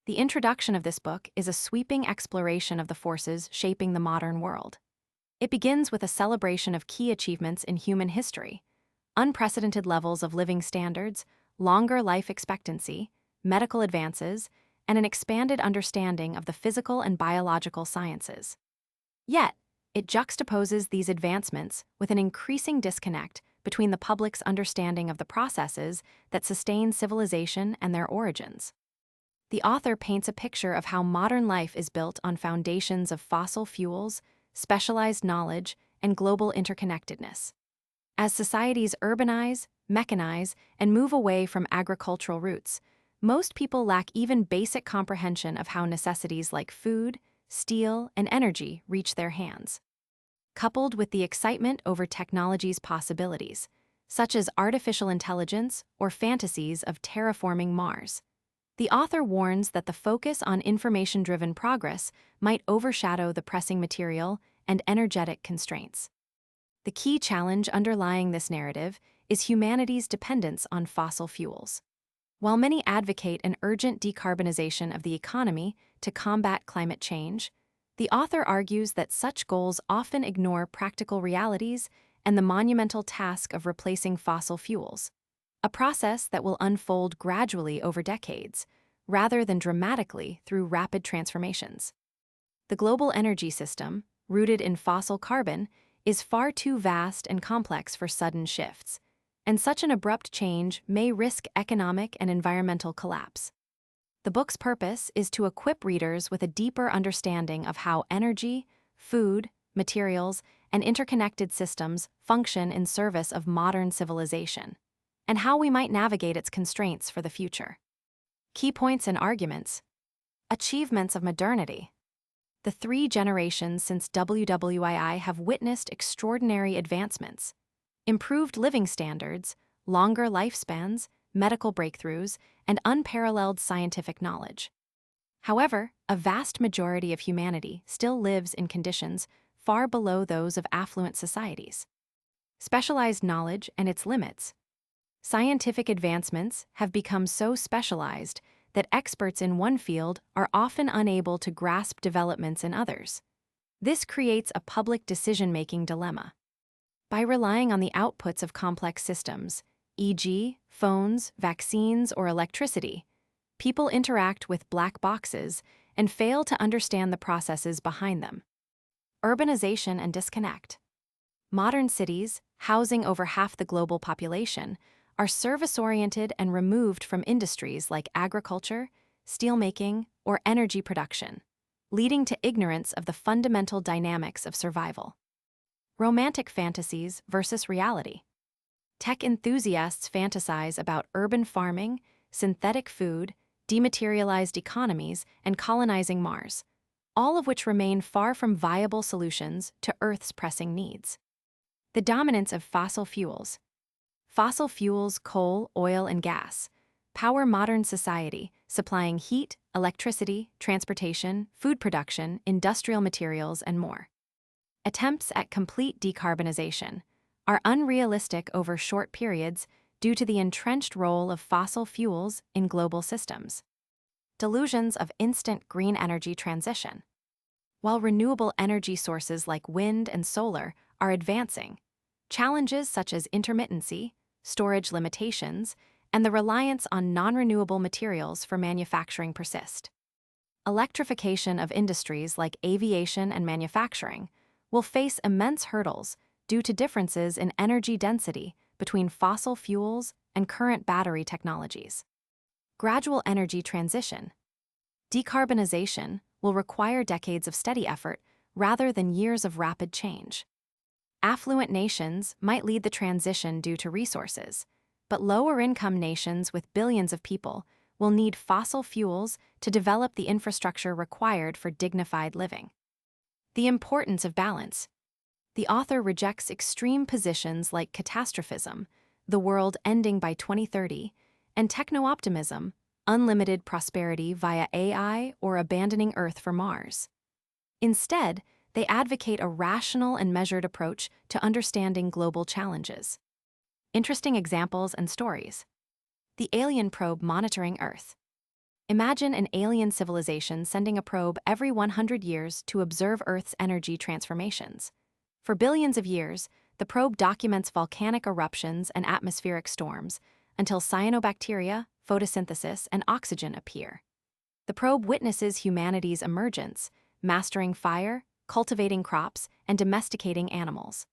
The introduction of this book is a sweeping exploration of the forces shaping the modern world. It begins with a celebration of key achievements in human history: unprecedented levels of living standards, longer life expectancy, medical advances, and an expanded understanding of the physical and biological sciences. Yet, it juxtaposes these advancements with an increasing disconnect between the public's understanding of the processes that sustain civilization and their origins. The author paints a picture of how modern life is built on foundations of fossil fuels, specialized knowledge, and global interconnectedness. As societies urbanize, mechanize, and move away from agricultural roots, most people lack even basic comprehension of how necessities like food, steel, and energy reach their hands. Coupled with the excitement over technology's possibilities, such as artificial intelligence or fantasies of terraforming Mars, the author warns that the focus on information-driven progress might overshadow the pressing material and energetic constraints. The key challenge underlying this narrative is humanity's dependence on fossil fuels. While many advocate an urgent decarbonization of the economy to combat climate change, the author argues that such goals often ignore practical realities and the monumental task of replacing fossil fuels, a process that will unfold gradually over decades, rather than dramatically through rapid transformations. The global energy system, rooted in fossil carbon, is far too vast and complex for sudden shifts, and such an abrupt change may risk economic and environmental collapse. The book's purpose is to equip readers with a deeper understanding of how energy, food, materials, and interconnected systems function in service of modern civilization, and how we might navigate its constraints for the future. Key points and arguments. Achievements of modernity. The 3 generations since WWII have witnessed extraordinary advancements: improved living standards, longer lifespans, medical breakthroughs, and unparalleled scientific knowledge. However, a vast majority of humanity still lives in conditions far below those of affluent societies. Specialized knowledge and its limits. Scientific advancements have become so specialized that experts in one field are often unable to grasp developments in others. This creates a public decision-making dilemma. By relying on the outputs of complex systems, e.g., phones, vaccines, or electricity, people interact with black boxes and fail to understand the processes behind them. Urbanization and disconnect. Modern cities, housing over half the global population, are service-oriented and removed from industries like agriculture, steelmaking, or energy production, leading to ignorance of the fundamental dynamics of survival. Romantic fantasies versus reality. Tech enthusiasts fantasize about urban farming, synthetic food, dematerialized economies, and colonizing Mars, all of which remain far from viable solutions to Earth's pressing needs. The dominance of fossil fuels. Fossil fuels, coal, oil, and gas, power modern society, supplying heat, electricity, transportation, food production, industrial materials, and more. Attempts at complete decarbonization are unrealistic over short periods due to the entrenched role of fossil fuels in global systems. Delusions of instant green energy transition. While renewable energy sources like wind and solar are advancing, challenges such as intermittency, storage limitations, and the reliance on non-renewable materials for manufacturing persist. Electrification of industries like aviation and manufacturing will face immense hurdles due to differences in energy density between fossil fuels and current battery technologies. Gradual energy transition. Decarbonization will require decades of steady effort rather than years of rapid change. Affluent nations might lead the transition due to resources, but lower-income nations with billions of people will need fossil fuels to develop the infrastructure required for dignified living. The importance of balance. The author rejects extreme positions like catastrophism, the world ending by 2030, and techno-optimism, unlimited prosperity via AI or abandoning Earth for Mars. Instead, they advocate a rational and measured approach to understanding global challenges. Interesting examples and stories. The alien probe monitoring Earth. Imagine an alien civilization sending a probe every 100 years to observe Earth's energy transformations. For billions of years, the probe documents volcanic eruptions and atmospheric storms until cyanobacteria, photosynthesis, and oxygen appear. The probe witnesses humanity's emergence, mastering fire, cultivating crops, and domesticating animals.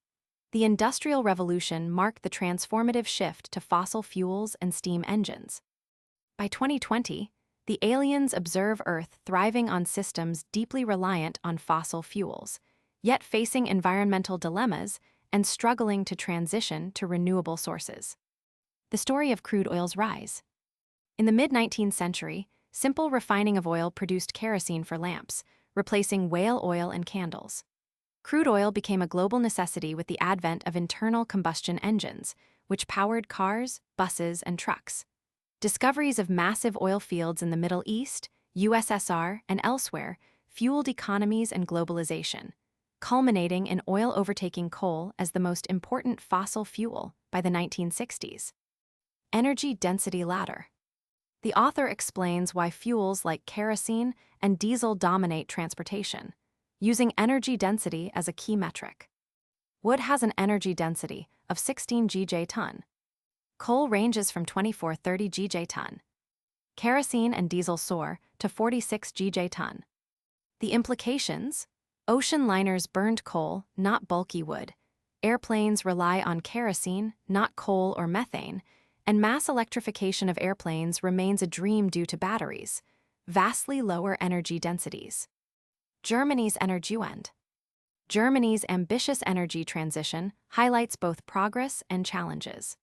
The Industrial Revolution marked the transformative shift to fossil fuels and steam engines. By 2020, the aliens observe Earth thriving on systems deeply reliant on fossil fuels, yet facing environmental dilemmas and struggling to transition to renewable sources. The story of crude oil's rise. In the mid-19th century, simple refining of oil produced kerosene for lamps, replacing whale oil and candles. Crude oil became a global necessity with the advent of internal combustion engines, which powered cars, buses, and trucks. Discoveries of massive oil fields in the Middle East, USSR, and elsewhere fueled economies and globalization, culminating in oil overtaking coal as the most important fossil fuel by the 1960s. Energy density ladder. The author explains why fuels like kerosene and diesel dominate transportation, using energy density as a key metric. Wood has an energy density of 16 GJ/ton. Coal ranges from 24-30 GJ/ton. Kerosene and diesel soar to 46 GJ/ton. The implications? Ocean liners burned coal, not bulky wood. Airplanes rely on kerosene, not coal or methane, and mass electrification of airplanes remains a dream due to batteries, vastly lower energy densities. Germany's Energiewende. Germany's ambitious energy transition highlights both progress and challenges.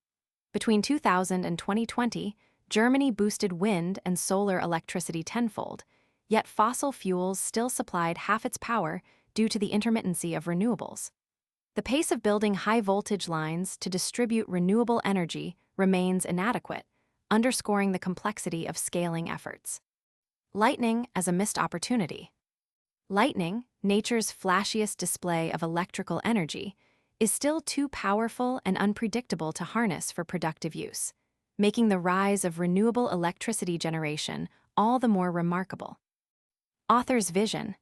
Between 2000 and 2020, Germany boosted wind and solar electricity tenfold, yet fossil fuels still supplied half its power due to the intermittency of renewables. The pace of building high-voltage lines to distribute renewable energy remains inadequate, underscoring the complexity of scaling efforts. Lightning as a missed opportunity. Lightning, nature's flashiest display of electrical energy, is still too powerful and unpredictable to harness for productive use, making the rise of renewable electricity generation all the more remarkable. Author's vision.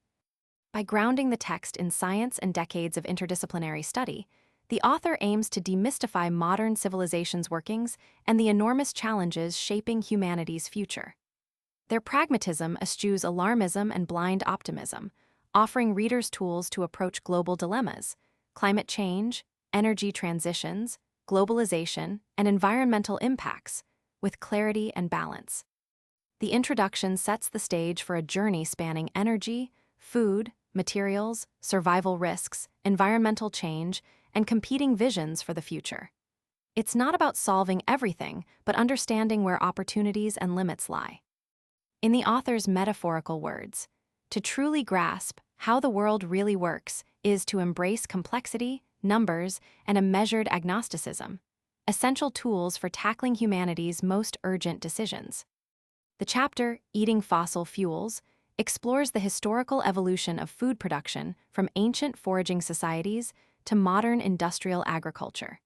By grounding the text in science and decades of interdisciplinary study, the author aims to demystify modern civilization's workings and the enormous challenges shaping humanity's future. Their pragmatism eschews alarmism and blind optimism, offering readers tools to approach global dilemmas, climate change, energy transitions, globalization, and environmental impacts, with clarity and balance. The introduction sets the stage for a journey spanning energy, food, materials, survival risks, environmental change, and competing visions for the future. It's not about solving everything, but understanding where opportunities and limits lie. In the author's metaphorical words, to truly grasp how the world really works is to embrace complexity, numbers, and a measured agnosticism, essential tools for tackling humanity's most urgent decisions. The chapter, Eating Fossil Fuels, explores the historical evolution of food production from ancient foraging societies to modern industrial agriculture.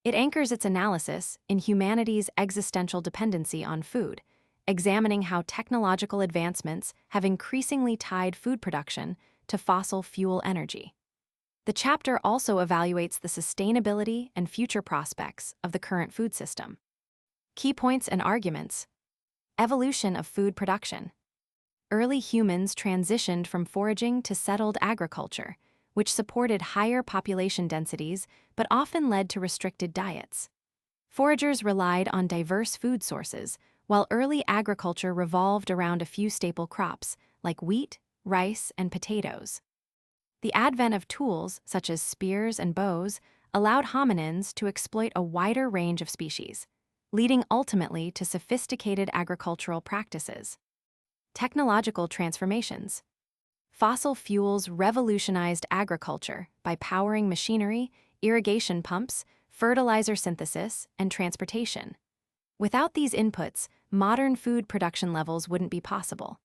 It anchors its analysis in humanity's existential dependency on food, examining how technological advancements have increasingly tied food production to fossil fuel energy. The chapter also evaluates the sustainability and future prospects of the current food system. Key points and arguments. Evolution of food production. Early humans transitioned from foraging to settled agriculture, which supported higher population densities but often led to restricted diets. Foragers relied on diverse food sources, while early agriculture revolved around a few staple crops like wheat, rice, and potatoes. The advent of tools such as spears and bows allowed hominins to exploit a wider range of species, leading ultimately to sophisticated agricultural practices. Technological transformations. Fossil fuels revolutionized agriculture by powering machinery, irrigation pumps, fertilizer synthesis, and transportation. Without these inputs, modern food production levels wouldn't be possible.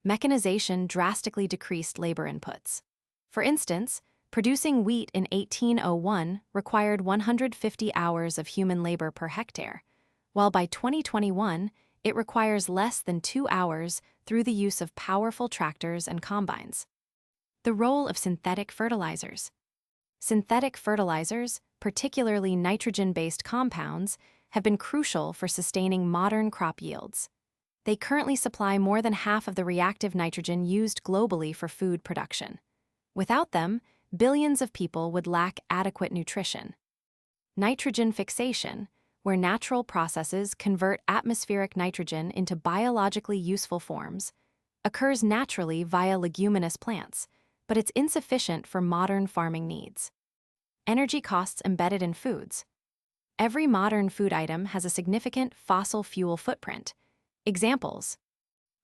Mechanization drastically decreased labor inputs. For instance, producing wheat in 1801 required 150 hours of human labor per hectare, while by 2021, It requires less than 2 hours through the use of powerful tractors and combines. The role of synthetic fertilizers. Synthetic fertilizers, particularly nitrogen-based compounds, have been crucial for sustaining modern crop yields. They currently supply more than half of the reactive nitrogen used globally for food production. Without them, billions of people would lack adequate nutrition. Nitrogen fixation, where natural processes convert atmospheric nitrogen into biologically useful forms, occurs naturally via leguminous plants, but it's insufficient for modern farming needs. Energy costs embedded in foods. Every modern food item has a significant fossil fuel footprint. Examples: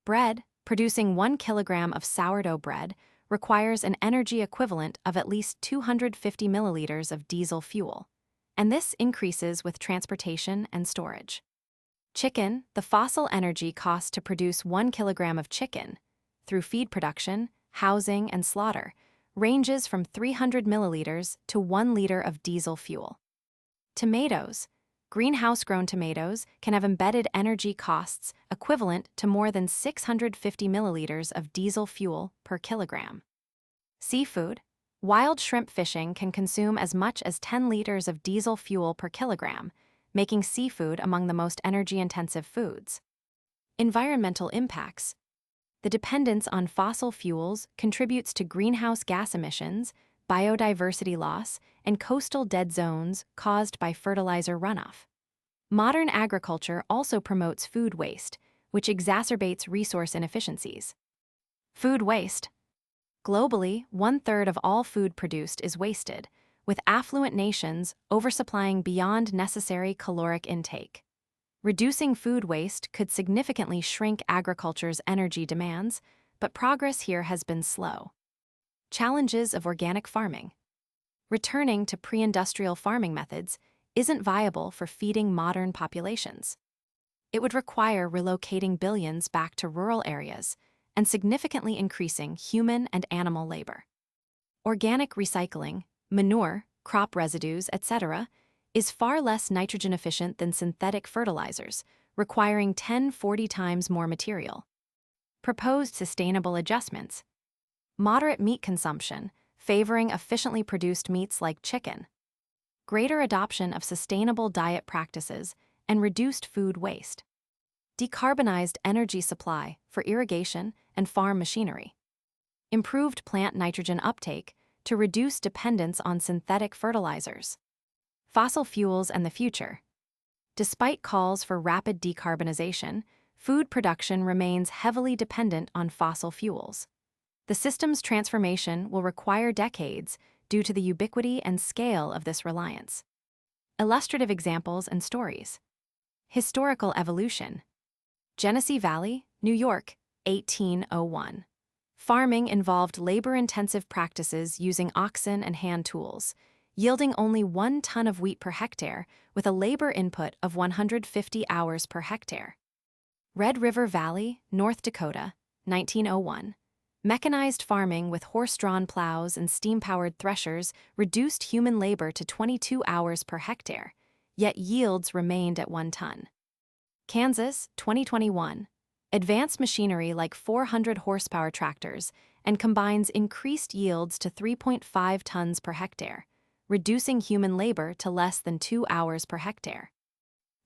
bread, producing 1 kilogram of sourdough bread, requires an energy equivalent of at least 250 milliliters of diesel fuel, and this increases with transportation and storage. Chicken, the fossil energy cost to produce 1 kilogram of chicken, through feed production, housing, and slaughter, ranges from 300 milliliters to 1 liter of diesel fuel. Tomatoes. Greenhouse-grown tomatoes can have embedded energy costs equivalent to more than 650 milliliters of diesel fuel per kilogram. Seafood. Wild shrimp fishing can consume as much as 10 liters of diesel fuel per kilogram, making seafood among the most energy-intensive foods. Environmental impacts. The dependence on fossil fuels contributes to greenhouse gas emissions, biodiversity loss, and coastal dead zones caused by fertilizer runoff. Modern agriculture also promotes food waste, which exacerbates resource inefficiencies. Food waste. Globally, 1/3 of all food produced is wasted, with affluent nations oversupplying beyond necessary caloric intake. Reducing food waste could significantly shrink agriculture's energy demands, but progress here has been slow. Challenges of organic farming. Returning to pre-industrial farming methods isn't viable for feeding modern populations. It would require relocating billions back to rural areas and significantly increasing human and animal labor. Organic recycling, manure, crop residues, etc., is far less nitrogen efficient than synthetic fertilizers, requiring 10–40 times more material. Proposed sustainable adjustments. Moderate meat consumption, favoring efficiently produced meats like chicken. Greater adoption of sustainable diet practices and reduced food waste. Decarbonized energy supply for irrigation and farm machinery. Improved plant nitrogen uptake to reduce dependence on synthetic fertilizers. Fossil fuels and the future. Despite calls for rapid decarbonization, food production remains heavily dependent on fossil fuels. The system's transformation will require decades due to the ubiquity and scale of this reliance. Illustrative examples and stories. Historical evolution. Genesee Valley, New York, 1801. Farming involved labor-intensive practices using oxen and hand tools, yielding only 1 ton of wheat per hectare with a labor input of 150 hours per hectare. Red River Valley, North Dakota, 1901. Mechanized farming with horse-drawn plows and steam-powered threshers reduced human labor to 22 hours per hectare, yet yields remained at 1 ton. Kansas, 2021. Advanced machinery like 400 horsepower tractors and combines increased yields to 3.5 tons per hectare, reducing human labor to less than 2 hours per hectare.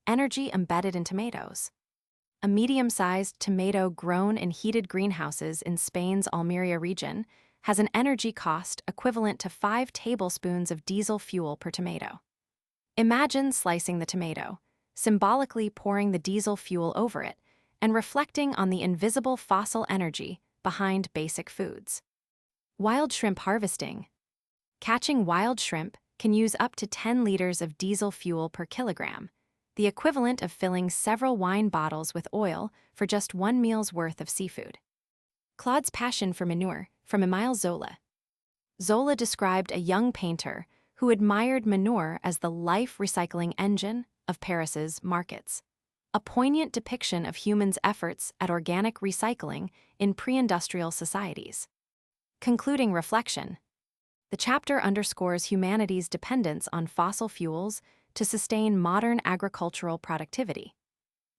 Energy embedded in tomatoes. A medium-sized tomato grown in heated greenhouses in Spain's Almeria region has an energy cost equivalent to 5 tablespoons of diesel fuel per tomato. Imagine slicing the tomato, symbolically pouring the diesel fuel over it, and reflecting on the invisible fossil energy behind basic foods. Wild shrimp harvesting. Catching wild shrimp can use up to 10 liters of diesel fuel per kilogram, the equivalent of filling several wine bottles with oil for just 1 meal's worth of seafood. Claude's passion for manure, from Emile Zola. Zola described a young painter who admired manure as the life-recycling engine of Paris's markets, a poignant depiction of humans' efforts at organic recycling in pre-industrial societies. Concluding reflection. The chapter underscores humanity's dependence on fossil fuels to sustain modern agricultural productivity.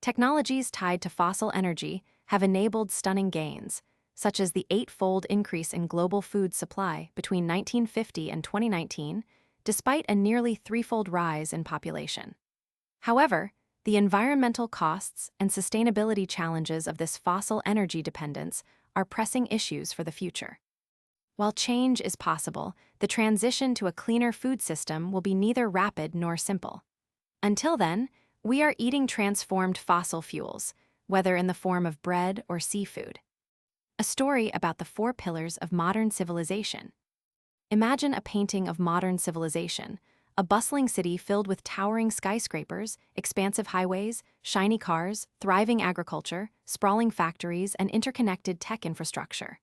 Technologies tied to fossil energy have enabled stunning gains, such as the eightfold increase in global food supply between 1950 and 2019, despite a nearly threefold rise in population. However, the environmental costs and sustainability challenges of this fossil energy dependence are pressing issues for the future. While change is possible, the transition to a cleaner food system will be neither rapid nor simple. Until then, we are eating transformed fossil fuels, whether in the form of bread or seafood. A story about the four pillars of modern civilization. Imagine a painting of modern civilization, a bustling city filled with towering skyscrapers, expansive highways, shiny cars, thriving agriculture, sprawling factories, and interconnected tech infrastructure.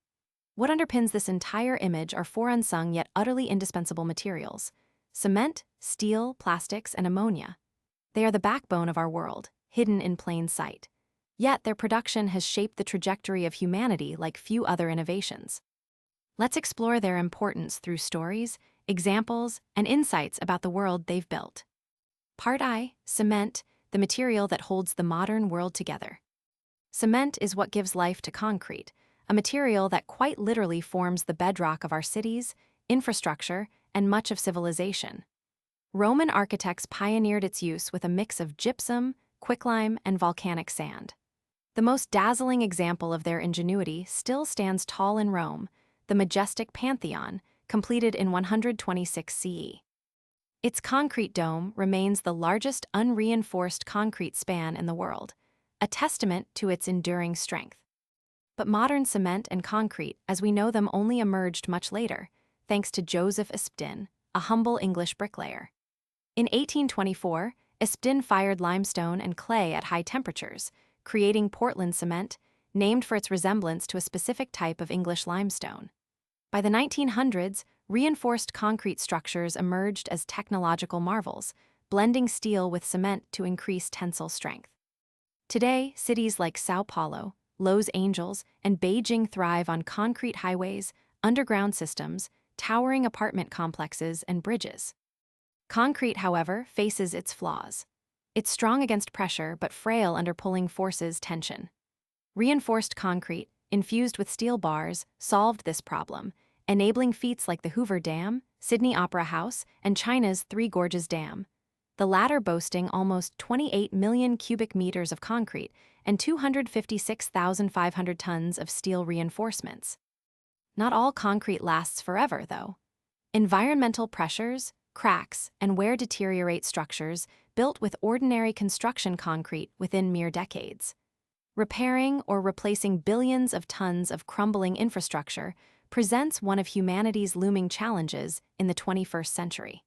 What underpins this entire image are four unsung yet utterly indispensable materials: cement, steel, plastics, and ammonia. They are the backbone of our world, hidden in plain sight. Yet their production has shaped the trajectory of humanity like few other innovations. Let's explore their importance through stories, examples, and insights about the world they've built. Part I: Cement, the material that holds the modern world together. Cement is what gives life to concrete, a material that quite literally forms the bedrock of our cities, infrastructure, and much of civilization. Roman architects pioneered its use with a mix of gypsum, quicklime, and volcanic sand. The most dazzling example of their ingenuity still stands tall in Rome, the majestic Pantheon, completed in 126 CE. Its concrete dome remains the largest unreinforced concrete span in the world, a testament to its enduring strength. But modern cement and concrete, as we know them, only emerged much later, thanks to Joseph Aspdin, a humble English bricklayer. In 1824, Aspdin fired limestone and clay at high temperatures, creating Portland cement, named for its resemblance to a specific type of English limestone. By the 1900s, reinforced concrete structures emerged as technological marvels, blending steel with cement to increase tensile strength. Today, cities like Sao Paulo, Los Angeles, and Beijing thrive on concrete highways, underground systems, towering apartment complexes, and bridges. Concrete, however, faces its flaws. It's strong against pressure but frail under pulling forces tension. Reinforced concrete, infused with steel bars, solved this problem, enabling feats like the Hoover Dam, Sydney Opera House, and China's Three Gorges Dam, the latter boasting almost 28 million cubic meters of concrete and 256,500 tons of steel reinforcements. Not all concrete lasts forever, though. Environmental pressures, cracks, and wear deteriorate structures built with ordinary construction concrete within mere decades. Repairing or replacing billions of tons of crumbling infrastructure presents one of humanity's looming challenges in the 21st century.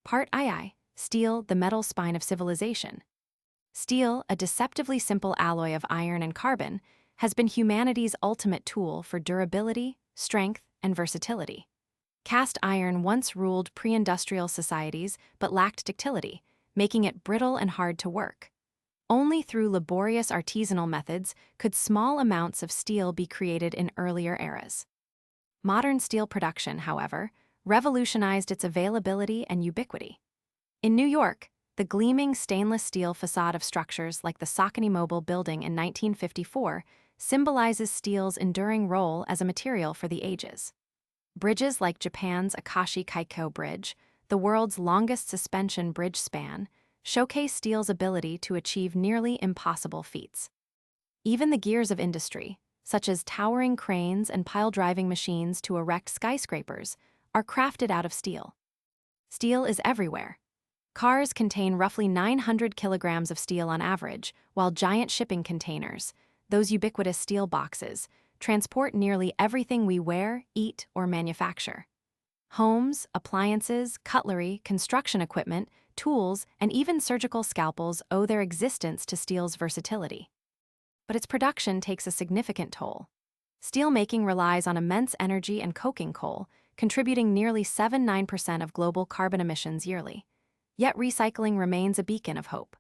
Part II: Steel, the metal spine of civilization. Steel, a deceptively simple alloy of iron and carbon, has been humanity's ultimate tool for durability, strength, and versatility. Cast iron once ruled pre-industrial societies but lacked ductility, making it brittle and hard to work. Only through laborious artisanal methods could small amounts of steel be created in earlier eras. Modern steel production, however, revolutionized its availability and ubiquity. In New York, the gleaming stainless steel facade of structures like the Saucony Mobile building in 1954 symbolizes steel's enduring role as a material for the ages. Bridges like Japan's Akashi Kaiko Bridge, the world's longest suspension bridge span, showcase steel's ability to achieve nearly impossible feats. Even the gears of industry, such as towering cranes and pile-driving machines to erect skyscrapers, are crafted out of steel. Steel is everywhere. Cars contain roughly 900 kilograms of steel on average, while giant shipping containers, those ubiquitous steel boxes, transport nearly everything we wear, eat, or manufacture. Homes, appliances, cutlery, construction equipment, tools, and even surgical scalpels owe their existence to steel's versatility. But its production takes a significant toll. Steelmaking relies on immense energy and coking coal, contributing nearly 79% of global carbon emissions yearly. Yet recycling remains a beacon of hope.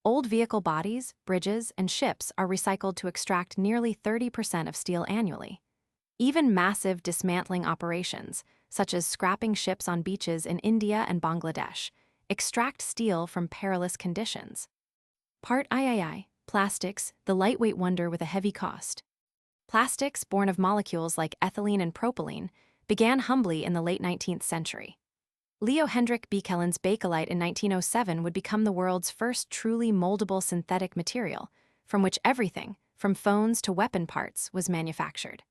Old vehicle bodies, bridges, and ships are recycled to extract nearly 30% of steel annually. Even massive dismantling operations, such as scrapping ships on beaches in India and Bangladesh, extract steel from perilous conditions. Part III: Plastics, the lightweight wonder with a heavy cost. Plastics, born of molecules like ethylene and propylene, began humbly in the late 19th century. Leo Hendrik Beekelen's Bakelite in 1907 would become the world's first truly moldable synthetic material, from which everything, from phones to weapon parts, was manufactured.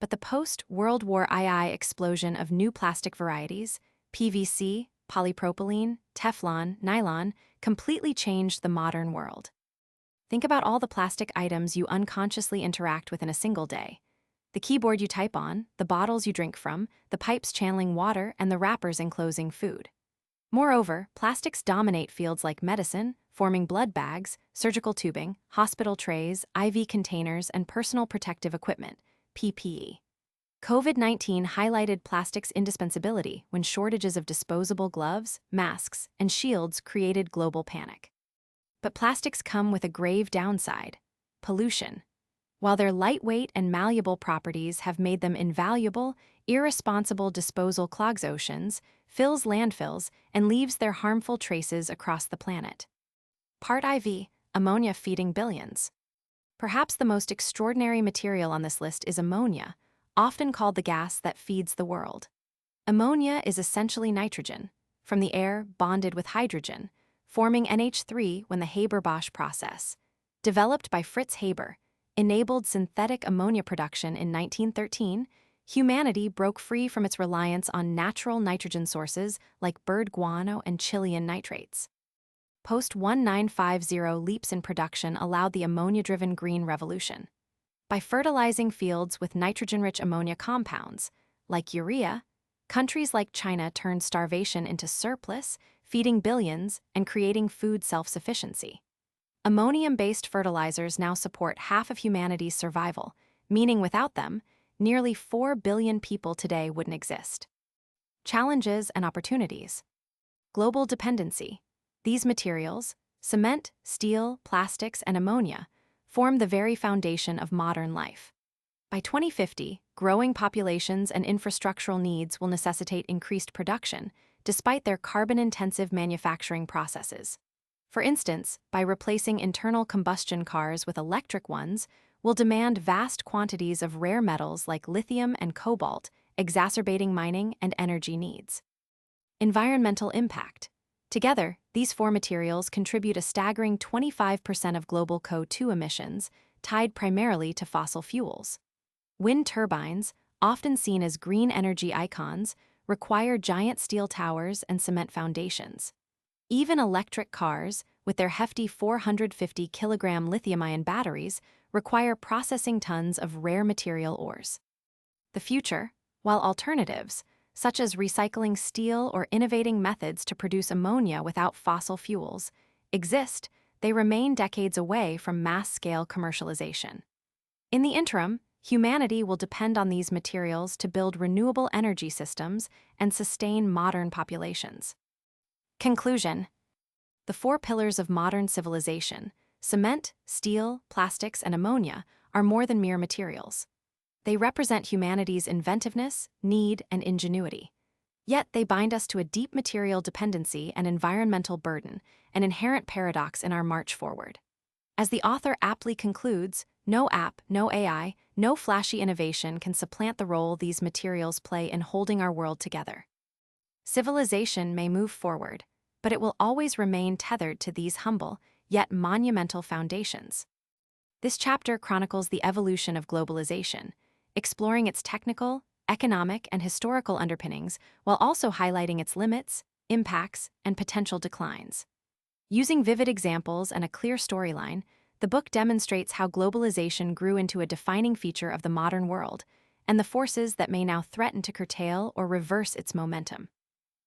But the post-World War II explosion of new plastic varieties, PVC, polypropylene, Teflon, nylon, completely changed the modern world. Think about all the plastic items you unconsciously interact with in a single day. The keyboard you type on, the bottles you drink from, the pipes channeling water, and the wrappers enclosing food. Moreover, plastics dominate fields like medicine, forming blood bags, surgical tubing, hospital trays, IV containers, and personal protective equipment, PPE. COVID-19 highlighted plastics' indispensability when shortages of disposable gloves, masks, and shields created global panic. But plastics come with a grave downside: pollution. While their lightweight and malleable properties have made them invaluable, irresponsible disposal clogs oceans, fills landfills, and leaves their harmful traces across the planet. Part IV, ammonia feeding billions. Perhaps the most extraordinary material on this list is ammonia, often called the gas that feeds the world. Ammonia is essentially nitrogen, from the air bonded with hydrogen, forming NH3 when the Haber-Bosch process, developed by Fritz Haber, enabled synthetic ammonia production in 1913. Humanity broke free from its reliance on natural nitrogen sources like bird guano and Chilean nitrates. Post-1950 leaps in production allowed the ammonia-driven green revolution. By fertilizing fields with nitrogen-rich ammonia compounds, like urea, countries like China turned starvation into surplus, feeding billions and creating food self-sufficiency. Ammonium-based fertilizers now support half of humanity's survival, meaning without them, nearly 4 billion people today wouldn't exist. Challenges and opportunities. Global dependency. These materials, cement, steel, plastics, and ammonia, form the very foundation of modern life. By 2050, growing populations and infrastructural needs will necessitate increased production, despite their carbon-intensive manufacturing processes. For instance, by replacing internal combustion cars with electric ones, will demand vast quantities of rare metals like lithium and cobalt, exacerbating mining and energy needs. Environmental impact. Together, these four materials contribute a staggering 25% of global CO2 emissions, tied primarily to fossil fuels. Wind turbines, often seen as green energy icons, require giant steel towers and cement foundations. Even electric cars, with their hefty 450-kilogram lithium-ion batteries, require processing tons of rare material ores. The future, while alternatives, such as recycling steel or innovating methods to produce ammonia without fossil fuels, exist, they remain decades away from mass-scale commercialization. In the interim, humanity will depend on these materials to build renewable energy systems and sustain modern populations. Conclusion. The four pillars of modern civilization, cement, steel, plastics, and ammonia, are more than mere materials. They represent humanity's inventiveness, need, and ingenuity. Yet they bind us to a deep material dependency and environmental burden, an inherent paradox in our march forward. As the author aptly concludes, no app, no AI, no flashy innovation can supplant the role these materials play in holding our world together. Civilization may move forward, but it will always remain tethered to these humble, yet monumental foundations. This chapter chronicles the evolution of globalization, exploring its technical, economic, and historical underpinnings while also highlighting its limits, impacts, and potential declines. Using vivid examples and a clear storyline, the book demonstrates how globalization grew into a defining feature of the modern world and the forces that may now threaten to curtail or reverse its momentum.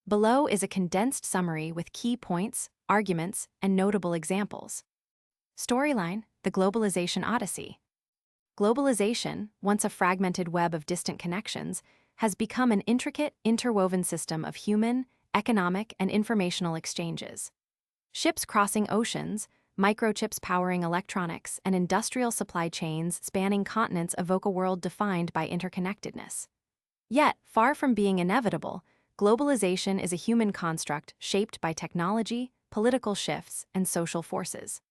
Below is a condensed summary with key points, arguments, and notable examples. Storyline: the Globalization Odyssey. Globalization, once a fragmented web of distant connections, has become an intricate, interwoven system of human, economic, and informational exchanges. Ships crossing oceans, microchips powering electronics, and industrial supply chains spanning continents evoke a world defined by interconnectedness. Yet, far from being inevitable, globalization is a human construct shaped by technology, political shifts, and social forces.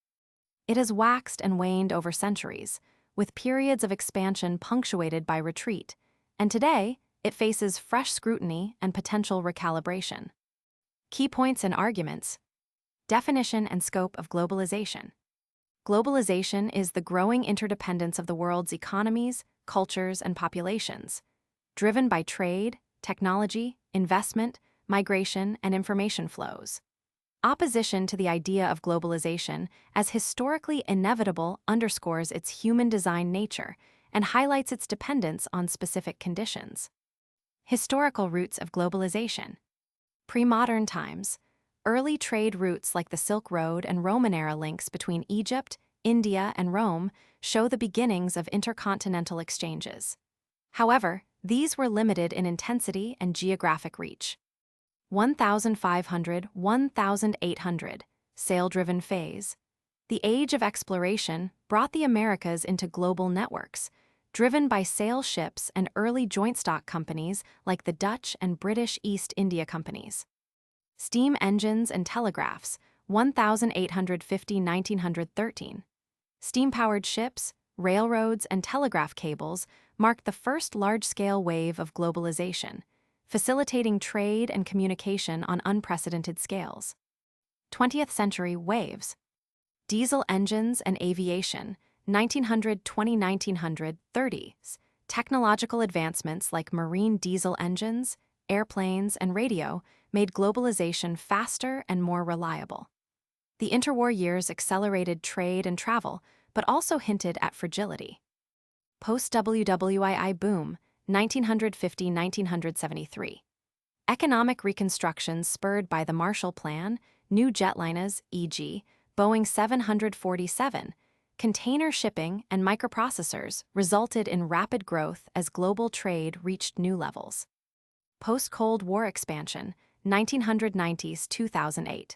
It has waxed and waned over centuries, with periods of expansion punctuated by retreat, and today it faces fresh scrutiny and potential recalibration. Key points and arguments. Definition and scope of globalization. Globalization is the growing interdependence of the world's economies, cultures, and populations, driven by trade, technology, investment, migration, and information flows. Opposition to the idea of globalization as historically inevitable underscores its human-designed nature and highlights its dependence on specific conditions. Historical roots of globalization. Pre-modern times. Early trade routes like the Silk Road and Roman-era links between Egypt, India, and Rome show the beginnings of intercontinental exchanges. However, these were limited in intensity and geographic reach. 1500–1800, sail-driven phase. The age of exploration brought the Americas into global networks, driven by sail ships and early joint stock companies like the Dutch and British East India Companies. Steam engines and telegraphs, 1850–1913. Steam-powered ships, railroads, and telegraph cables marked the first large-scale wave of globalization, facilitating trade and communication on unprecedented scales. 20th century waves. Diesel engines and aviation, 1900–1930s. Technological advancements like marine diesel engines, airplanes, and radio made globalization faster and more reliable. The interwar years accelerated trade and travel, but also hinted at fragility. Post-WWII boom, 1950–1973. Economic reconstruction spurred by the Marshall Plan, new jetliners, e.g., Boeing 747, container shipping, and microprocessors resulted in rapid growth as global trade reached new levels. Post-Cold War expansion, 1990s–2008.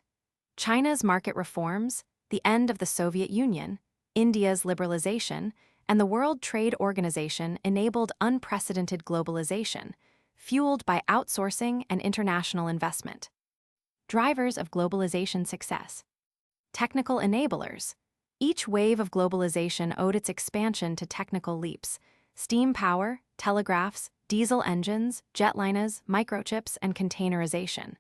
China's market reforms, the end of the Soviet Union, India's liberalization, and the World Trade Organization enabled unprecedented globalization, fueled by outsourcing and international investment. Drivers of globalization success. Technical enablers. Each wave of globalization owed its expansion to technical leaps: steam power, telegraphs, diesel engines, jetliners, microchips, and containerization.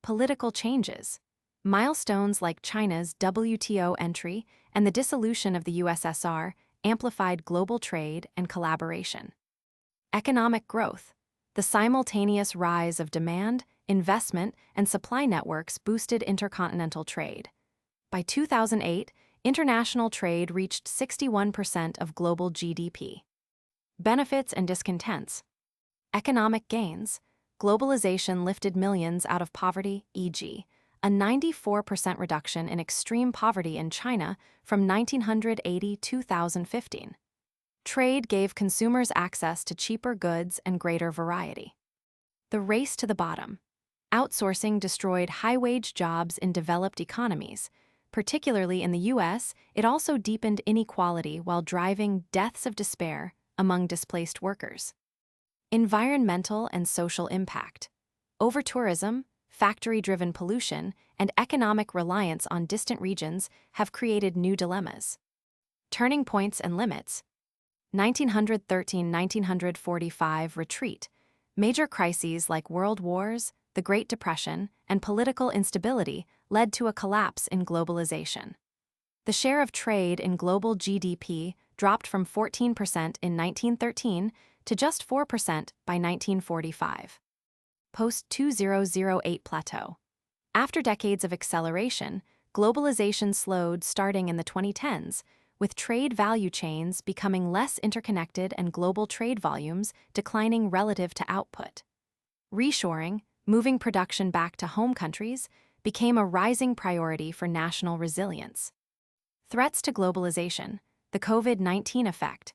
Political changes. Milestones like China's WTO entry and the dissolution of the USSR amplified global trade and collaboration. Economic growth. The simultaneous rise of demand, investment, and supply networks boosted intercontinental trade. By 2008, international trade reached 61% of global GDP. Benefits and discontents. Economic gains. Globalization lifted millions out of poverty, e.g., a 94% reduction in extreme poverty in China from 1980 to 2015. Trade gave consumers access to cheaper goods and greater variety. The race to the bottom. Outsourcing destroyed high-wage jobs in developed economies. Particularly in the U.S., it also deepened inequality while driving deaths of despair among displaced workers. Environmental and social impact. Over-tourism, factory-driven pollution, and economic reliance on distant regions have created new dilemmas. Turning points and limits. 1913–1945 retreat. Major crises like world wars, the Great Depression, and political instability led to a collapse in globalization. The share of trade in global GDP dropped from 14% in 1913 to just 4% by 1945. Post-2008 plateau. After decades of acceleration, globalization slowed starting in the 2010s, with trade value chains becoming less interconnected and global trade volumes declining relative to output. Reshoring, moving production back to home countries, became a rising priority for national resilience. Threats to globalization. The COVID-19 effect.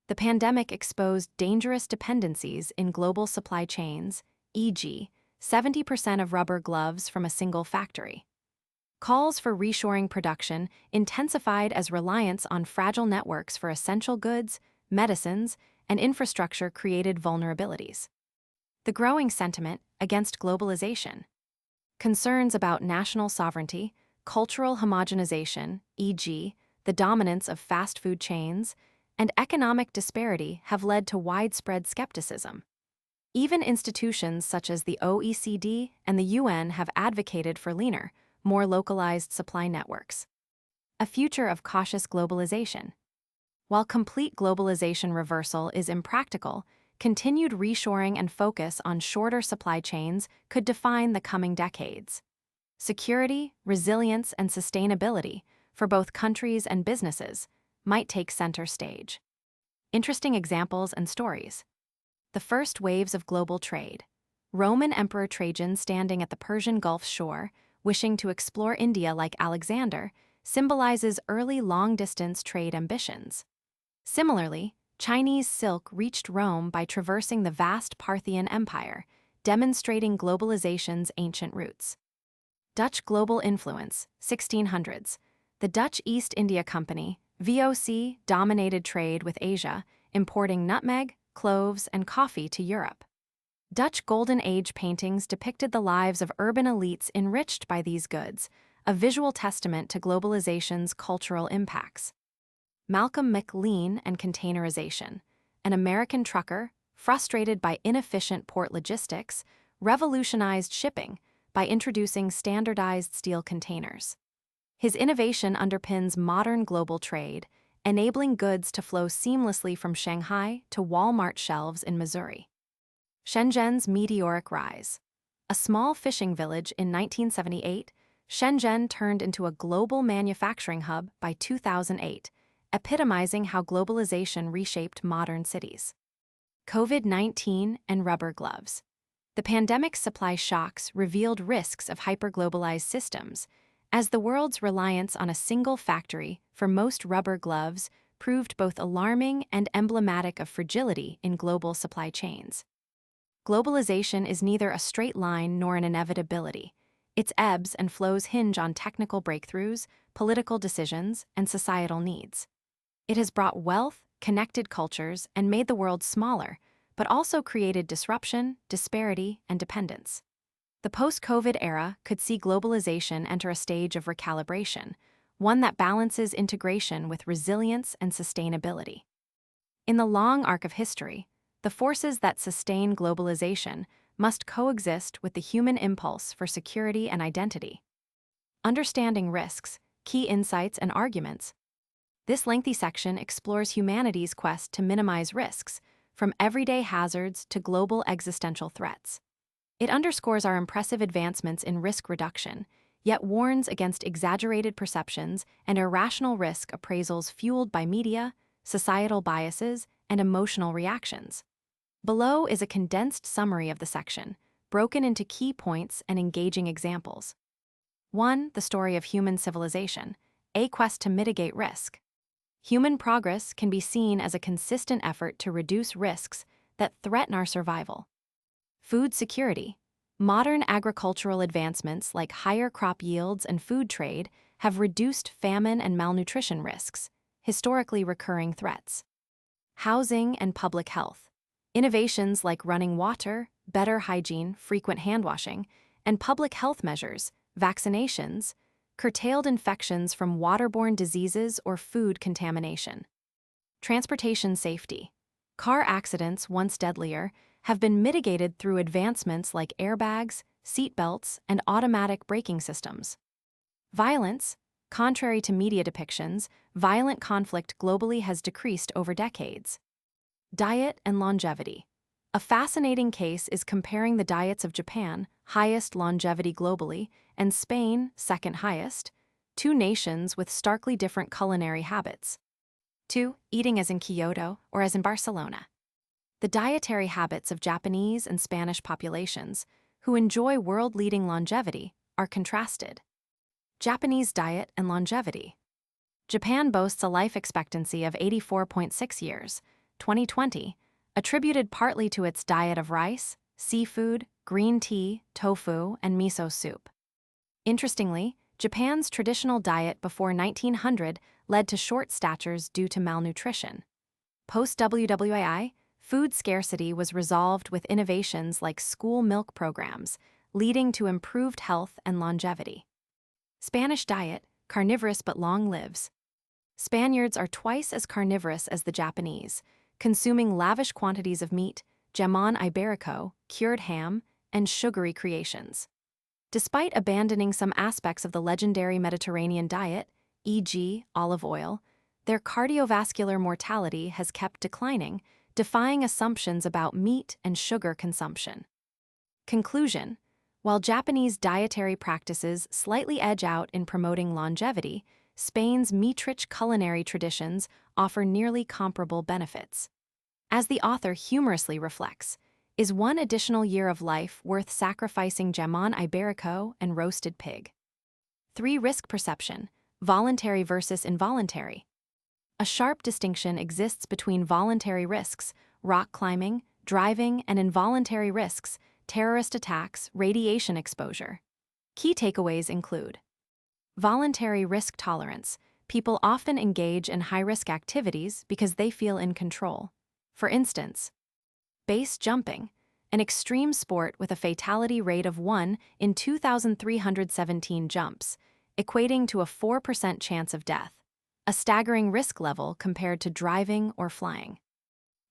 The pandemic exposed dangerous dependencies in global supply chains, e.g., 70% of rubber gloves from a single factory. Calls for reshoring production intensified as reliance on fragile networks for essential goods, medicines, and infrastructure created vulnerabilities. The growing sentiment against globalization. Concerns about national sovereignty, cultural homogenization, e.g., the dominance of fast food chains, and economic disparity have led to widespread skepticism. Even institutions such as the OECD and the UN have advocated for leaner, more localized supply networks. A future of cautious globalization. While complete globalization reversal is impractical, continued reshoring and focus on shorter supply chains could define the coming decades. Security, resilience, and sustainability, for both countries and businesses, might take center stage. Interesting examples and stories. The first waves of global trade. Roman Emperor Trajan standing at the Persian Gulf shore, wishing to explore India like Alexander, symbolizes early long-distance trade ambitions. Similarly, Chinese silk reached Rome by traversing the vast Parthian Empire, demonstrating globalization's ancient roots. Dutch global influence, 1600s. The Dutch East India Company, VOC, dominated trade with Asia, importing nutmeg, cloves, and coffee to Europe. Dutch Golden Age paintings depicted the lives of urban elites enriched by these goods, a visual testament to globalization's cultural impacts. Malcolm McLean and containerization. An American trucker, frustrated by inefficient port logistics, revolutionized shipping by introducing standardized steel containers. His innovation underpins modern global trade, enabling goods to flow seamlessly from Shanghai to Walmart shelves in Missouri. Shenzhen's meteoric rise. A small fishing village in 1978, Shenzhen turned into a global manufacturing hub by 2008, epitomizing how globalization reshaped modern cities. COVID-19 and rubber gloves. The pandemic's supply shocks revealed risks of hyperglobalized systems, as the world's reliance on a single factory for most rubber gloves proved both alarming and emblematic of fragility in global supply chains. Globalization is neither a straight line nor an inevitability. Its ebbs and flows hinge on technical breakthroughs, political decisions, and societal needs. It has brought wealth, connected cultures, and made the world smaller, but also created disruption, disparity, and dependence. The post-COVID era could see globalization enter a stage of recalibration, one that balances integration with resilience and sustainability. In the long arc of history, the forces that sustain globalization must coexist with the human impulse for security and identity. Understanding risks, key insights, and arguments. This lengthy section explores humanity's quest to minimize risks, from everyday hazards to global existential threats. It underscores our impressive advancements in risk reduction, yet warns against exaggerated perceptions and irrational risk appraisals fueled by media, societal biases, and emotional reactions. Below is a condensed summary of the section, broken into key points and engaging examples. 1. The story of human civilization, a quest to mitigate risk. Human progress can be seen as a consistent effort to reduce risks that threaten our survival. Food security. Modern agricultural advancements like higher crop yields and food trade have reduced famine and malnutrition risks, historically recurring threats. Housing and public health. Innovations like running water, better hygiene, frequent handwashing, and public health measures, vaccinations, curtailed infections from waterborne diseases or food contamination. Transportation safety. Car accidents, once deadlier, have been mitigated through advancements like airbags, seat belts, and automatic braking systems. Violence. Contrary to media depictions, violent conflict globally has decreased over decades. Diet and longevity. A fascinating case is comparing the diets of Japan, highest longevity globally, and Spain, second highest, two nations with starkly different culinary habits. 2. Eating as in Kyoto or as in Barcelona. The dietary habits of Japanese and Spanish populations, who enjoy world-leading longevity, are contrasted. Japanese diet and longevity. Japan boasts a life expectancy of 84.6 years, 2020, attributed partly to its diet of rice, seafood, green tea, tofu, and miso soup. Interestingly, Japan's traditional diet before 1900 led to short statures due to malnutrition. Post-WWII, food scarcity was resolved with innovations like school milk programs, leading to improved health and longevity. Spanish diet, carnivorous but long lives. Spaniards are twice as carnivorous as the Japanese, consuming lavish quantities of meat, jamón ibérico, cured ham, and sugary creations. Despite abandoning some aspects of the legendary Mediterranean diet, e.g., olive oil, their cardiovascular mortality has kept declining, defying assumptions about meat and sugar consumption. Conclusion: while Japanese dietary practices slightly edge out in promoting longevity, Spain's meat-rich culinary traditions offer nearly comparable benefits. As the author humorously reflects, is one additional year of life worth sacrificing jamón ibérico and roasted pig? 3. Risk perception: voluntary versus involuntary. A sharp distinction exists between voluntary risks, rock climbing, driving, and involuntary risks, terrorist attacks, radiation exposure. Key takeaways include: voluntary risk tolerance: people often engage in high-risk activities because they feel in control. For instance, base jumping, an extreme sport with a fatality rate of 1 in 2,317 jumps, equating to a 4% chance of death, a staggering risk level compared to driving or flying.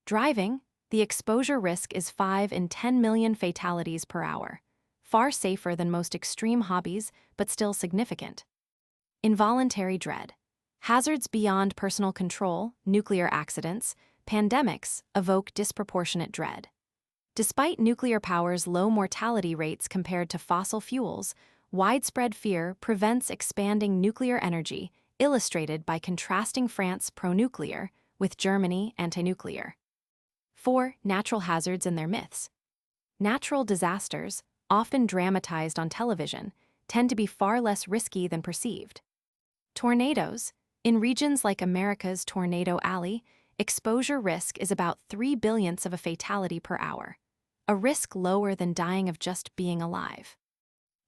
Driving, the exposure risk is 5 in 10 million fatalities per hour, far safer than most extreme hobbies, but still significant. Involuntary dread: hazards beyond personal control, nuclear accidents, pandemics evoke disproportionate dread. Despite nuclear power's low mortality rates compared to fossil fuels, widespread fear prevents expanding nuclear energy, illustrated by contrasting France pro-nuclear with Germany anti-nuclear. 4. Natural hazards and their myths. Natural disasters, often dramatized on television, tend to be far less risky than perceived. Tornadoes: in regions like America's Tornado Alley, exposure risk is about 3 billionths of a fatality per hour, a risk lower than dying of just being alive.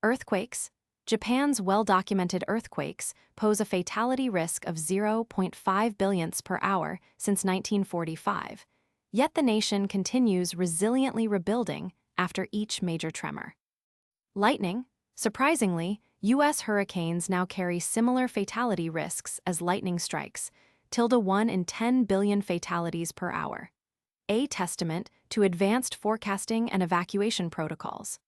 Earthquakes: Japan's well-documented earthquakes pose a fatality risk of 0.5 billionths per hour since 1945, yet the nation continues resiliently rebuilding after each major tremor. Lightning: surprisingly, U.S. hurricanes now carry similar fatality risks as lightning strikes, tilde 1 in 10 billion fatalities per hour, a testament to advanced forecasting and evacuation protocols.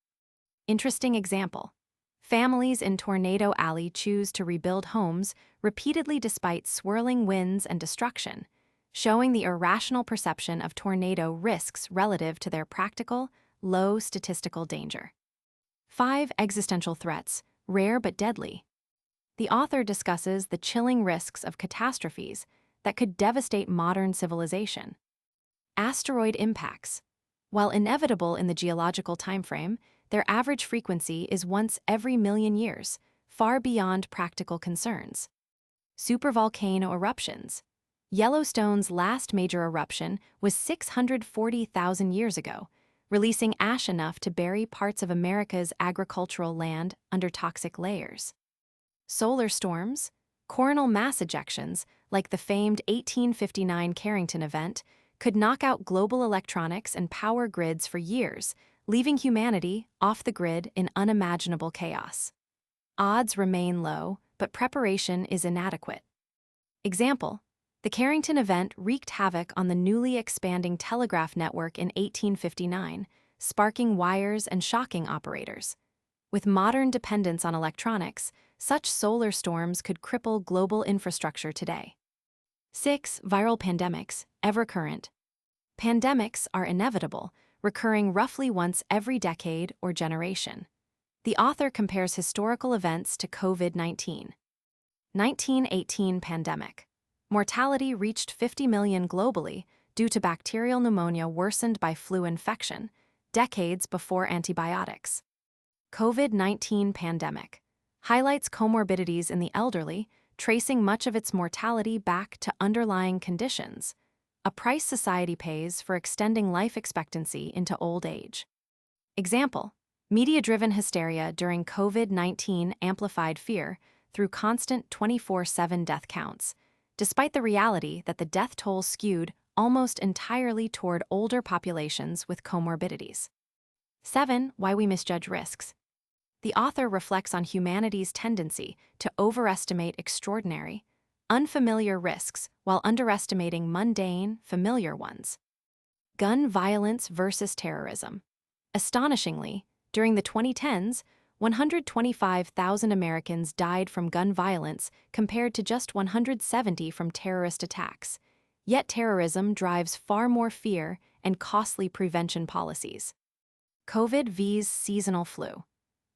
Interesting example: families in Tornado Alley choose to rebuild homes repeatedly despite swirling winds and destruction, showing the irrational perception of tornado risks relative to their practical, low statistical danger. 5. Existential threats, rare but deadly. The author discusses the chilling risks of catastrophes that could devastate modern civilization. Asteroid impacts: while inevitable in the geological timeframe, their average frequency is once every million years, far beyond practical concerns. Supervolcano eruptions: Yellowstone's last major eruption was 640,000 years ago, releasing ash enough to bury parts of America's agricultural land under toxic layers. Solar storms: coronal mass ejections, like the famed 1859 Carrington event, could knock out global electronics and power grids for years, leaving humanity off the grid in unimaginable chaos. Odds remain low, but preparation is inadequate. Example: the Carrington event wreaked havoc on the newly expanding telegraph network in 1859, sparking wires and shocking operators. With modern dependence on electronics, such solar storms could cripple global infrastructure today. 6. Viral pandemics, ever current. Pandemics are inevitable, recurring roughly once every decade or generation. The author compares historical events to COVID-19. 1918 pandemic: mortality reached 50 million globally due to bacterial pneumonia worsened by flu infection, decades before antibiotics. COVID-19 pandemic highlights comorbidities in the elderly, tracing much of its mortality back to underlying conditions, a price society pays for extending life expectancy into old age. Example: media-driven hysteria during COVID-19 amplified fear through constant 24/7 death counts, despite the reality that the death toll skewed almost entirely toward older populations with comorbidities. 7. Why we misjudge risks. The author reflects on humanity's tendency to overestimate extraordinary, unfamiliar risks while underestimating mundane, familiar ones. Gun violence versus terrorism. Astonishingly, during the 2010s, 125,000 Americans died from gun violence compared to just 170 from terrorist attacks. Yet terrorism drives far more fear and costly prevention policies. COVID vs. seasonal flu.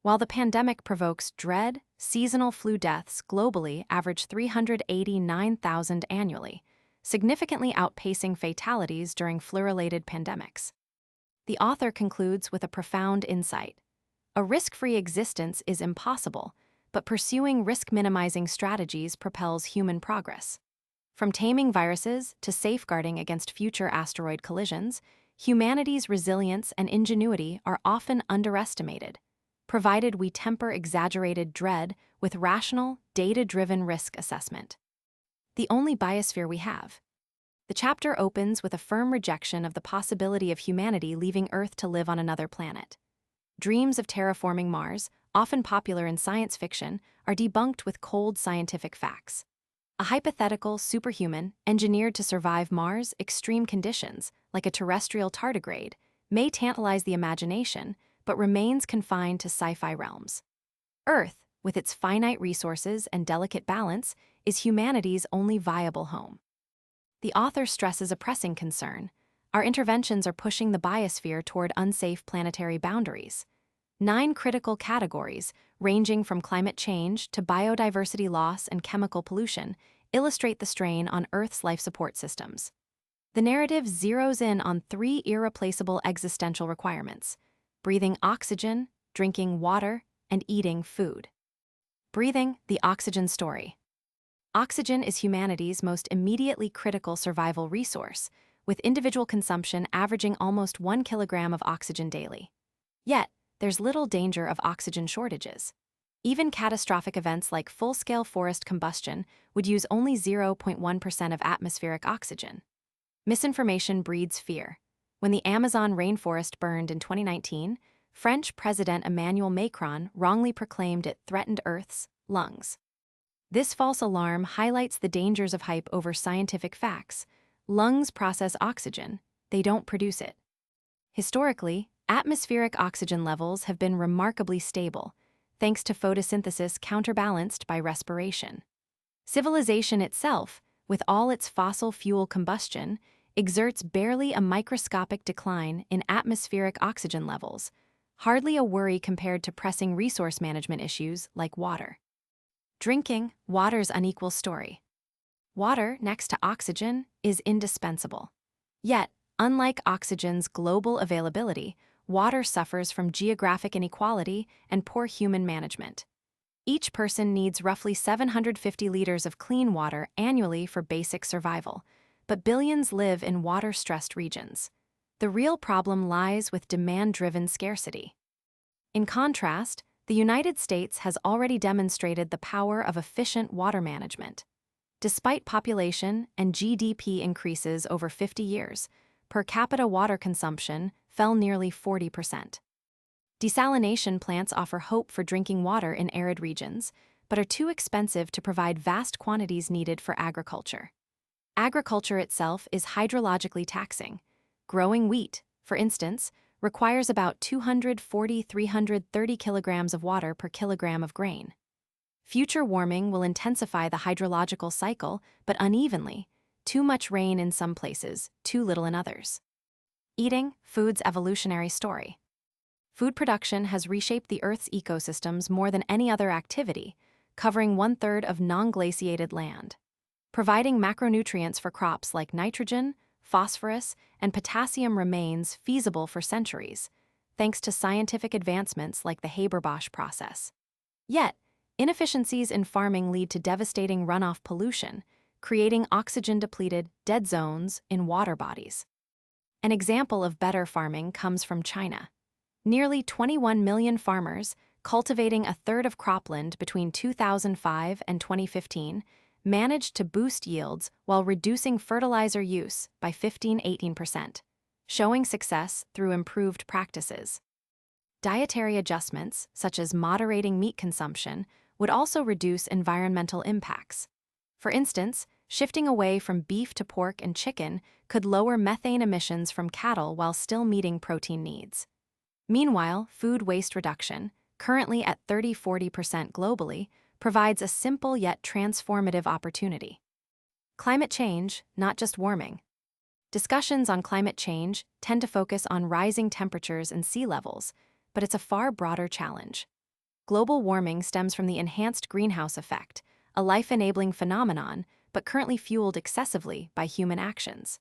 While the pandemic provokes dread, seasonal flu deaths globally average 389,000 annually, significantly outpacing fatalities during flu-related pandemics. The author concludes with a profound insight. A risk-free existence is impossible, but pursuing risk-minimizing strategies propels human progress. From taming viruses to safeguarding against future asteroid collisions, humanity's resilience and ingenuity are often underestimated, provided we temper exaggerated dread with rational, data-driven risk assessment. The only biosphere we have. The chapter opens with a firm rejection of the possibility of humanity leaving Earth to live on another planet. Dreams of terraforming Mars, often popular in science fiction, are debunked with cold scientific facts. A hypothetical superhuman, engineered to survive Mars' extreme conditions, like a terrestrial tardigrade, may tantalize the imagination, but remains confined to sci-fi realms. Earth, with its finite resources and delicate balance, is humanity's only viable home. The author stresses a pressing concern. Our interventions are pushing the biosphere toward unsafe planetary boundaries. 9 critical categories, ranging from climate change to biodiversity loss and chemical pollution, illustrate the strain on Earth's life support systems. The narrative zeroes in on 3 irreplaceable existential requirements: breathing oxygen, drinking water, and eating food. Breathing, the oxygen story. Oxygen is humanity's most immediately critical survival resource, with individual consumption averaging almost 1 kilogram of oxygen daily. Yet, there's little danger of oxygen shortages. Even catastrophic events like full-scale forest combustion would use only 0.1% of atmospheric oxygen. Misinformation breeds fear. When the Amazon rainforest burned in 2019, French President Emmanuel Macron wrongly proclaimed it threatened Earth's lungs. This false alarm highlights the dangers of hype over scientific facts. Lungs process oxygen, they don't produce it. Historically, atmospheric oxygen levels have been remarkably stable, thanks to photosynthesis counterbalanced by respiration. Civilization itself, with all its fossil fuel combustion, exerts barely a microscopic decline in atmospheric oxygen levels, hardly a worry compared to pressing resource management issues like water. Drinking, water's unequal story. Water, next to oxygen, is indispensable. Yet, unlike oxygen's global availability, water suffers from geographic inequality and poor human management. Each person needs roughly 750 liters of clean water annually for basic survival, but billions live in water-stressed regions. The real problem lies with demand-driven scarcity. In contrast, the United States has already demonstrated the power of efficient water management. Despite population and GDP increases over 50 years, per capita water consumption fell nearly 40%. Desalination plants offer hope for drinking water in arid regions, but are too expensive to provide vast quantities needed for agriculture. Agriculture itself is hydrologically taxing. Growing wheat, for instance, requires about 240–330 kilograms of water per kilogram of grain. Future warming will intensify the hydrological cycle, but unevenly. Too much rain in some places, too little in others. Eating, food's evolutionary story. Food production has reshaped the Earth's ecosystems more than any other activity, covering 1/3 of non-glaciated land. Providing macronutrients for crops like nitrogen, phosphorus, and potassium remains feasible for centuries, thanks to scientific advancements like the Haber-Bosch process. Yet, inefficiencies in farming lead to devastating runoff pollution, creating oxygen-depleted dead zones in water bodies. An example of better farming comes from China. Nearly 21 million farmers, cultivating 1/3 of cropland between 2005 and 2015, managed to boost yields while reducing fertilizer use by 15–18%, showing success through improved practices. Dietary adjustments, such as moderating meat consumption, would also reduce environmental impacts. For instance, shifting away from beef to pork and chicken could lower methane emissions from cattle while still meeting protein needs. Meanwhile, food waste reduction, currently at 30–40% globally, provides a simple yet transformative opportunity. Climate change, not just warming. Discussions on climate change tend to focus on rising temperatures and sea levels, but it's a far broader challenge. Global warming stems from the enhanced greenhouse effect, a life-enabling phenomenon, but currently fueled excessively by human actions.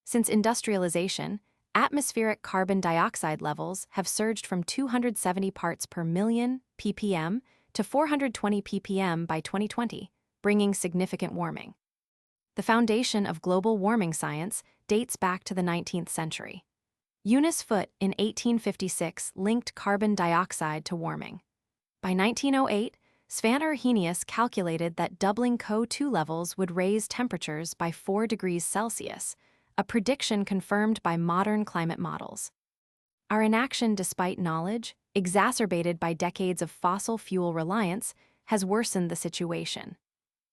Since industrialization, atmospheric carbon dioxide levels have surged from 270 parts per million ppm to 420 ppm by 2020, bringing significant warming. The foundation of global warming science dates back to the 19th century. Eunice Foote in 1856 linked carbon dioxide to warming. By 1908, Svante Arrhenius calculated that doubling CO2 levels would raise temperatures by 4 degrees Celsius, a prediction confirmed by modern climate models. Our inaction, despite knowledge, exacerbated by decades of fossil fuel reliance, has worsened the situation.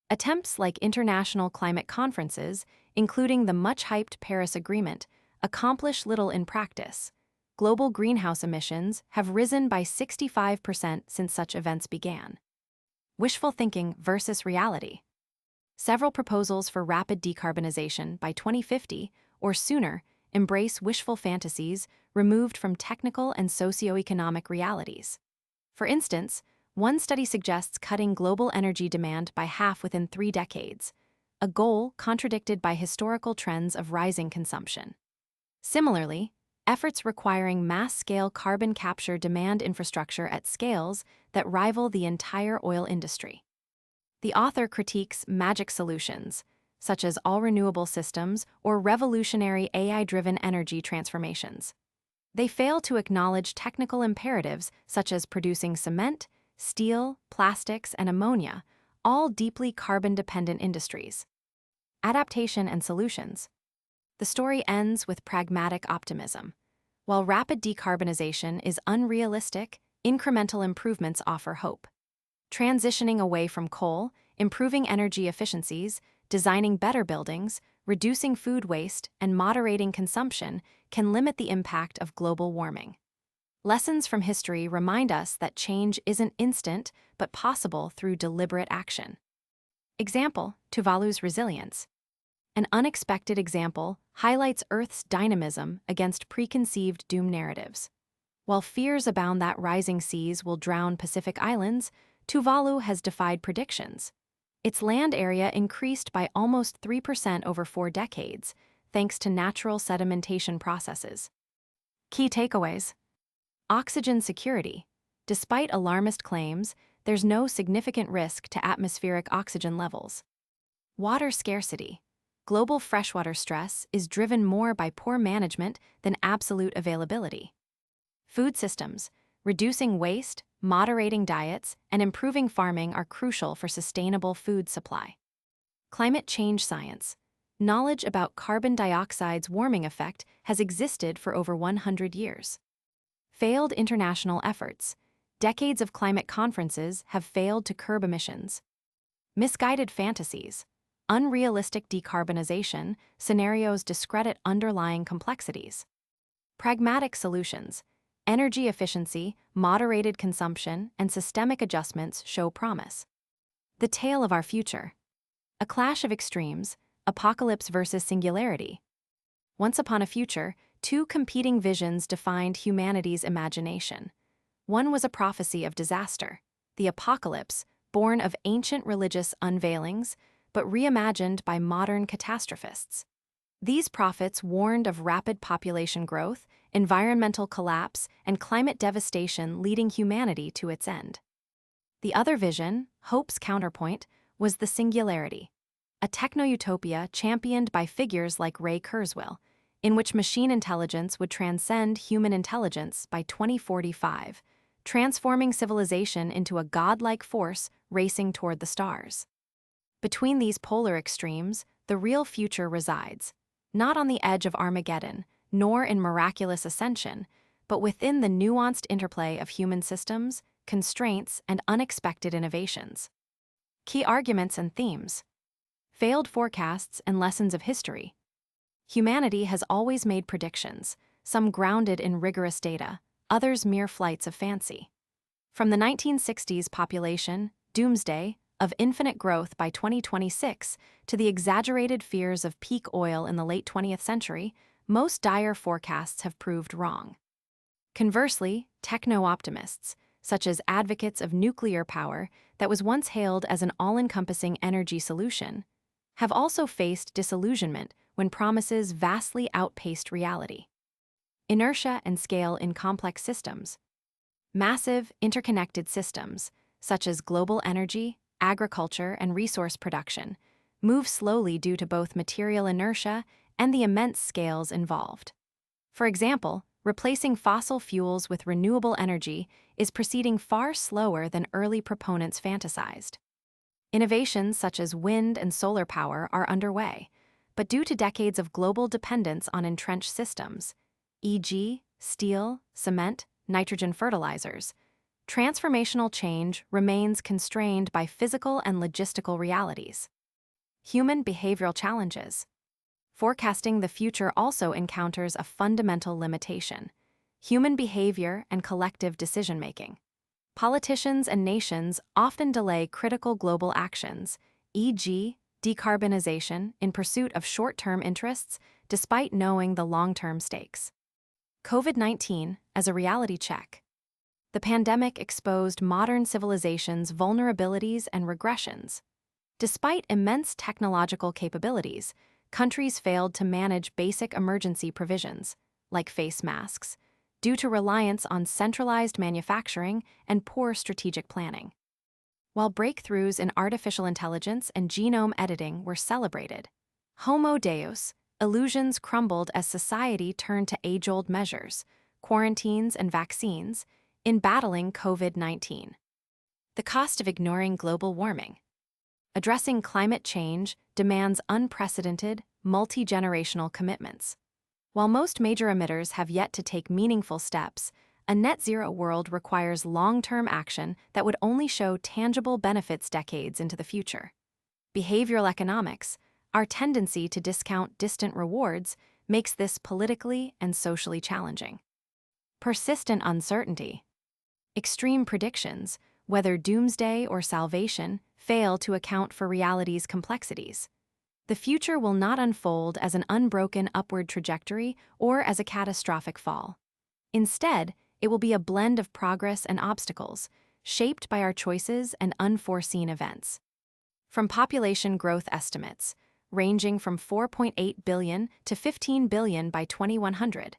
Attempts like international climate conferences, including the much-hyped Paris Agreement, accomplish little in practice. Global greenhouse emissions have risen by 65% since such events began. Wishful thinking versus reality. Several proposals for rapid decarbonization by 2050 or sooner embrace wishful fantasies removed from technical and socioeconomic realities. For instance, one study suggests cutting global energy demand by half within 3 decades, a goal contradicted by historical trends of rising consumption. Similarly, efforts requiring mass-scale carbon capture demand infrastructure at scales that rival the entire oil industry. The author critiques magic solutions, such as all-renewable systems or revolutionary AI-driven energy transformations. They fail to acknowledge technical imperatives such as producing cement, steel, plastics, and ammonia, all deeply carbon-dependent industries. Adaptation and solutions. The story ends with pragmatic optimism. While rapid decarbonization is unrealistic, incremental improvements offer hope. Transitioning away from coal, improving energy efficiencies, designing better buildings, reducing food waste, and moderating consumption can limit the impact of global warming. Lessons from history remind us that change isn't instant, but possible through deliberate action. Example, Tuvalu's resilience. An unexpected example highlights Earth's dynamism against preconceived doom narratives. While fears abound that rising seas will drown Pacific islands, Tuvalu has defied predictions. Its land area increased by almost 3% over 4 decades, thanks to natural sedimentation processes. Key takeaways. Oxygen security. Despite alarmist claims, there's no significant risk to atmospheric oxygen levels. Water scarcity. Global freshwater stress is driven more by poor management than absolute availability. Food systems. Reducing waste, moderating diets, and improving farming are crucial for sustainable food supply. Climate change science. Knowledge about carbon dioxide's warming effect has existed for over 100 years. Failed international efforts. Decades of climate conferences have failed to curb emissions. Misguided fantasies. Unrealistic decarbonization scenarios discredit underlying complexities. Pragmatic solutions. Energy efficiency, moderated consumption, and systemic adjustments show promise. The tale of our future. A clash of extremes, apocalypse versus singularity. Once upon a future, 2 competing visions defined humanity's imagination. One was a prophecy of disaster, the apocalypse, born of ancient religious unveilings, but reimagined by modern catastrophists. These prophets warned of rapid population growth, environmental collapse, and climate devastation leading humanity to its end. The other vision, hope's counterpoint, was the singularity, a techno-utopia championed by figures like Ray Kurzweil, in which machine intelligence would transcend human intelligence by 2045, transforming civilization into a godlike force racing toward the stars. Between these polar extremes, the real future resides, not on the edge of Armageddon, nor in miraculous ascension, but within the nuanced interplay of human systems, constraints, and unexpected innovations. Key arguments and themes. failed forecasts, and lessons of history. Humanity has always made predictions, some grounded in rigorous data, others mere flights of fancy. From the 1960s population, doomsday, of infinite growth by 2026 to the exaggerated fears of peak oil in the late 20th century, most dire forecasts have proved wrong. Conversely, techno-optimists, such as advocates of nuclear power that was once hailed as an all-encompassing energy solution, have also faced disillusionment when promises vastly outpaced reality. Inertia and scale in complex systems. Massive, interconnected systems, such as global energy, agriculture, and resource production, move slowly due to both material inertia and the immense scales involved. For example, replacing fossil fuels with renewable energy is proceeding far slower than early proponents fantasized. Innovations such as wind and solar power are underway, but due to decades of global dependence on entrenched systems, e.g., steel, cement, nitrogen fertilizers, transformational change remains constrained by physical and logistical realities. Human behavioral challenges. Forecasting the future also encounters a fundamental limitation: human behavior and collective decision-making. Politicians and nations often delay critical global actions, e.g., decarbonization, in pursuit of short-term interests, despite knowing the long-term stakes. COVID-19 as a reality check. The pandemic exposed modern civilization's vulnerabilities and regressions. Despite immense technological capabilities, countries failed to manage basic emergency provisions, like face masks, due to reliance on centralized manufacturing and poor strategic planning. While breakthroughs in artificial intelligence and genome editing were celebrated, Homo Deus, illusions crumbled as society turned to age-old measures, quarantines and vaccines, in battling COVID-19. The cost of ignoring global warming. Addressing climate change demands unprecedented, multi-generational commitments. While most major emitters have yet to take meaningful steps, a net-zero world requires long-term action that would only show tangible benefits decades into the future. Behavioral economics, our tendency to discount distant rewards, makes this politically and socially challenging. Persistent uncertainty. Extreme predictions, whether doomsday or salvation, fail to account for reality's complexities. The future will not unfold as an unbroken upward trajectory or as a catastrophic fall. Instead, it will be a blend of progress and obstacles, shaped by our choices and unforeseen events. From population growth estimates, ranging from 4.8 billion to 15 billion by 2100,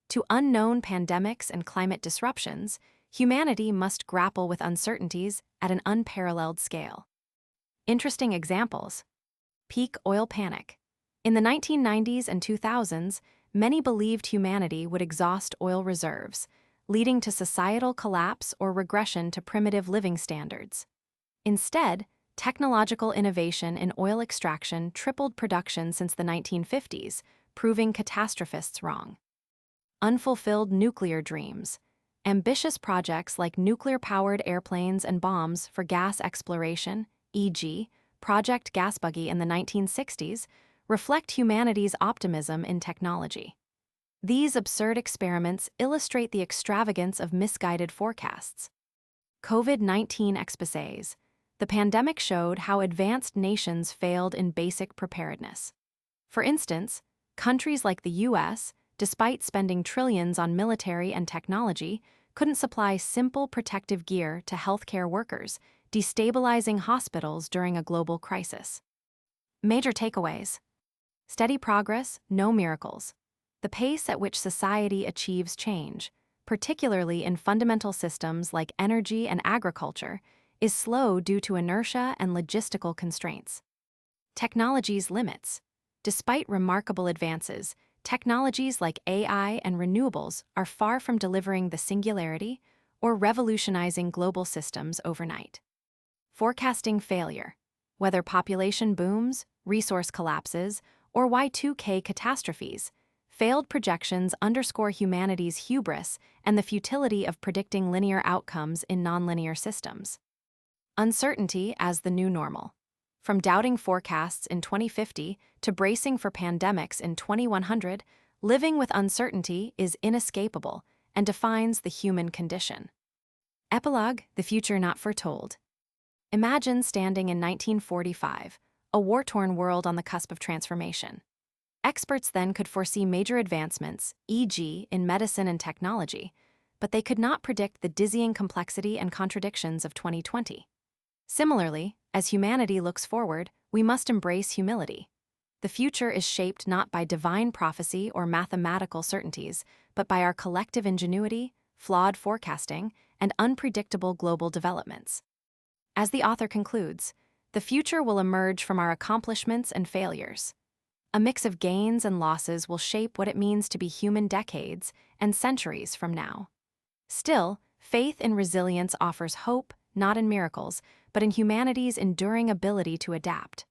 to unknown pandemics and climate disruptions, humanity must grapple with uncertainties at an unparalleled scale. Interesting examples. Peak oil panic. In the 1990s and 2000s, many believed humanity would exhaust oil reserves, leading to societal collapse or regression to primitive living standards. Instead, technological innovation in oil extraction tripled production since the 1950s, proving catastrophists wrong. Unfulfilled nuclear dreams. Ambitious projects like nuclear-powered airplanes and bombs for gas exploration, e.g., Project Gasbuggy in the 1960s, reflect humanity's optimism in technology. These absurd experiments illustrate the extravagance of misguided forecasts. COVID-19 exposés. The pandemic showed how advanced nations failed in basic preparedness. For instance, countries like the U.S., despite spending trillions on military and technology, couldn't supply simple protective gear to healthcare workers, destabilizing hospitals during a global crisis. Major takeaways. Steady progress, no miracles. The pace at which society achieves change, particularly in fundamental systems like energy and agriculture, is slow due to inertia and logistical constraints. Technology's limits. Despite remarkable advances, technologies like AI and renewables are far from delivering the singularity or revolutionizing global systems overnight. Forecasting failure. Whether population booms, resource collapses, or Y2K catastrophes, failed projections underscore humanity's hubris and the futility of predicting linear outcomes in nonlinear systems. Uncertainty as the new normal. From doubting forecasts in 2050 to bracing for pandemics in 2100, living with uncertainty is inescapable and defines the human condition. Epilogue: The future not foretold. Imagine standing in 1945, a war-torn world on the cusp of transformation. Experts then could foresee major advancements, e.g., in medicine and technology, but they could not predict the dizzying complexity and contradictions of 2020. Similarly, as humanity looks forward, we must embrace humility. The future is shaped not by divine prophecy or mathematical certainties, but by our collective ingenuity, flawed forecasting, and unpredictable global developments. As the author concludes, the future will emerge from our accomplishments and failures. A mix of gains and losses will shape what it means to be human decades and centuries from now. Still, faith in resilience offers hope, not in miracles, but in humanity's enduring ability to adapt.